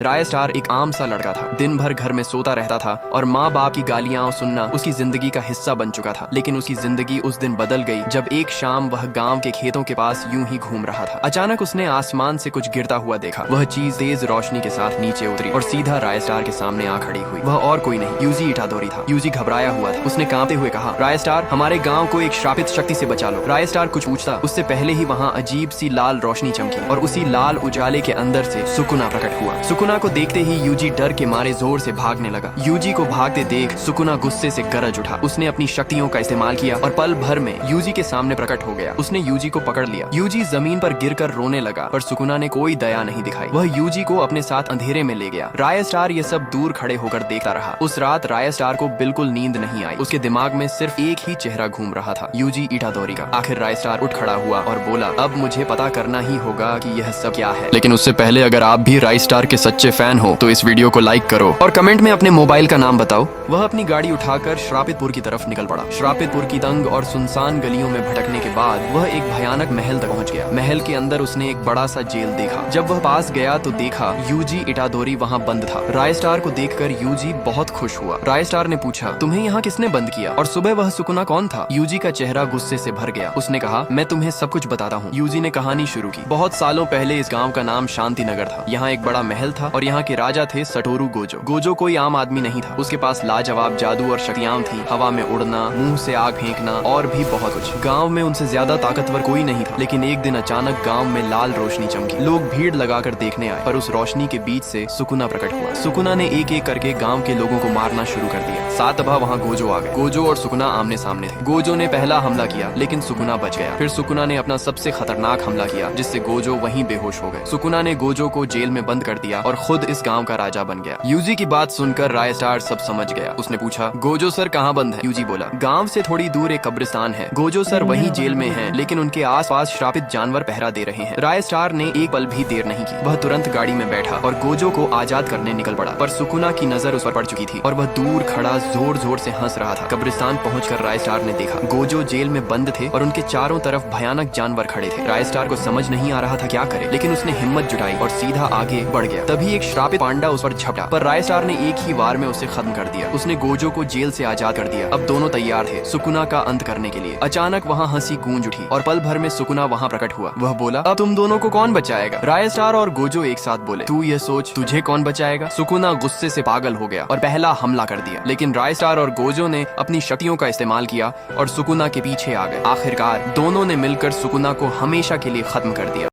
राय star एक आम सा लड़का था। दिन भर घर में सोता रहता था और माँ बाप की गालियां सुनना उसकी जिंदगी का हिस्सा बन चुका था। लेकिन उसकी जिंदगी उस दिन बदल गई जब एक शाम वह गांव के खेतों के पास यूं ही घूम रहा था। अचानक उसने आसमान से कुछ गिरता हुआ देखा। वह चीज तेज रोशनी के साथ नीचे उतरी और सीधा राय स्टार के सामने आ खड़ी हुई। वह और कोई नहीं, यूजी इटादोरी था। यूजी घबराया हुआ था। उसने कांपते हुए कहा, राय स्टार, हमारे गाँव को एक श्रापित शक्ति से बचा लो। राय स्टार कुछ पूछता उससे पहले ही वहाँ अजीब सी लाल रोशनी चमकी और उसी लाल उजाले के अंदर से सुकुना प्रकट हुआ। सुकुना को देखते ही यूजी डर के मारे जोर से भागने लगा। यूजी को भागते देख सुकुना गुस्से से गरज उठा। उसने अपनी शक्तियों का इस्तेमाल किया और पल भर में यूजी के सामने प्रकट हो गया। उसने यूजी को पकड़ लिया। यूजी जमीन पर गिरकर रोने लगा, पर सुकुना ने कोई दया नहीं दिखाई। वह यूजी को अपने साथ अंधेरे में ले गया। राय स्टार ये सब दूर खड़े होकर देखता रहा। उस रात राय स्टार को बिल्कुल नींद नहीं आई। उसके दिमाग में सिर्फ एक ही चेहरा घूम रहा था, यूजी इटादोरी का। आखिर राय स्टार उठ खड़ा हुआ और बोला, अब मुझे पता करना ही होगा कि यह सब क्या है। लेकिन उससे पहले अगर आप भी राय स्टार के सच्चे फैन हो तो इस वीडियो को लाइक करो और कमेंट में अपने मोबाइल का नाम बताओ। वह अपनी गाड़ी उठाकर श्रापितपुर की तरफ निकल पड़ा। श्रापितपुर की तंग और सुनसान गलियों में भटकने के बाद वह एक भयानक महल तक पहुंच गया। महल के अंदर उसने एक बड़ा सा जेल देखा। जब वह पास गया तो देखा यूजी इटादोरी वहाँ बंद था। राय स्टार को देखकर यूजी बहुत खुश हुआ। राय स्टार ने पूछा, तुम्हें यहाँ किसने बंद किया और सुबह वह सुकुना कौन था? यूजी का चेहरा गुस्से से भर गया। उसने कहा, मैं तुम्हें सब कुछ बताता हूँ। यूजी ने कहानी शुरू की। बहुत सालों पहले इस गाँव का नाम शांति नगर था। यहाँ एक बड़ा महल था और यहाँ के राजा थे सटोरू गोजो। गोजो कोई आम आदमी नहीं था। उसके पास लाजवाब जादू और शक्तियां थी, हवा में उड़ना, मुंह से आग फेंकना और भी बहुत कुछ। गांव में उनसे ज्यादा ताकतवर कोई नहीं था। लेकिन एक दिन अचानक गांव में लाल रोशनी चमकी। लोग भीड़ लगाकर देखने आए, पर उस रोशनी के बीच से सुकुना प्रकट हुआ। सुकुना ने एक एक करके गांव के लोगों को मारना शुरू कर दिया। सात दफा वहाँ गोजो आ गए। गोजो और सुकुना आमने सामने थे। गोजो ने पहला हमला किया, लेकिन सुकुना बच गया। फिर सुकुना ने अपना सबसे खतरनाक हमला किया, जिससे गोजो वहीं बेहोश हो गए। सुकुना ने गोजो को जेल में बंद कर दिया और खुद इस गाँव का राजा बन गया। यूजी की बात सुनकर राय स्टार सब समझ गया। उसने पूछा, गोजो सर कहाँ बंद है? यूजी बोला, गांव से थोड़ी दूर एक कब्रिस्तान है। गोजो सर वहीं जेल में हैं, लेकिन उनके आसपास श्रापित जानवर पहरा दे रहे हैं। राय स्टार ने एक पल भी देर नहीं की। वह तुरंत गाड़ी में बैठा और गोजो को आजाद करने निकल पड़ा। पर सुकुना की नजर उस पर पड़ चुकी थी और वह दूर खड़ा जोर जोर से हंस रहा था। कब्रिस्तान पहुंचकर राय स्टार ने देखा गोजो जेल में बंद थे और उनके चारों तरफ भयानक जानवर खड़े थे। राय स्टार को समझ नहीं आ रहा था क्या करे, लेकिन उसने हिम्मत जुटाई और सीधा आगे बढ़ गया। तभी एक श्रापित पांडा उस पर झपटा, पर राय स्टार ने एक ही वार में उसे खत्म कर दिया। उसने गोजो को जेल से आजाद कर दिया। अब दोनों तैयार थे सुकुना का अंत करने के लिए। अचानक वहाँ हंसी गूंज उठी और पल भर में सुकुना वहाँ प्रकट हुआ। वह बोला, अब तुम दोनों को कौन बचाएगा? राय स्टार और गोजो एक साथ बोले, तू ये सोच, तुझे कौन बचाएगा? सुकुना गुस्से से पागल हो गया और पहला हमला कर दिया, लेकिन राय स्टार और गोजो ने अपनी शक्तियों का इस्तेमाल किया और सुकुना के पीछे आ गए। आखिरकार दोनों ने मिलकर सुकुना को हमेशा के लिए खत्म कर दिया।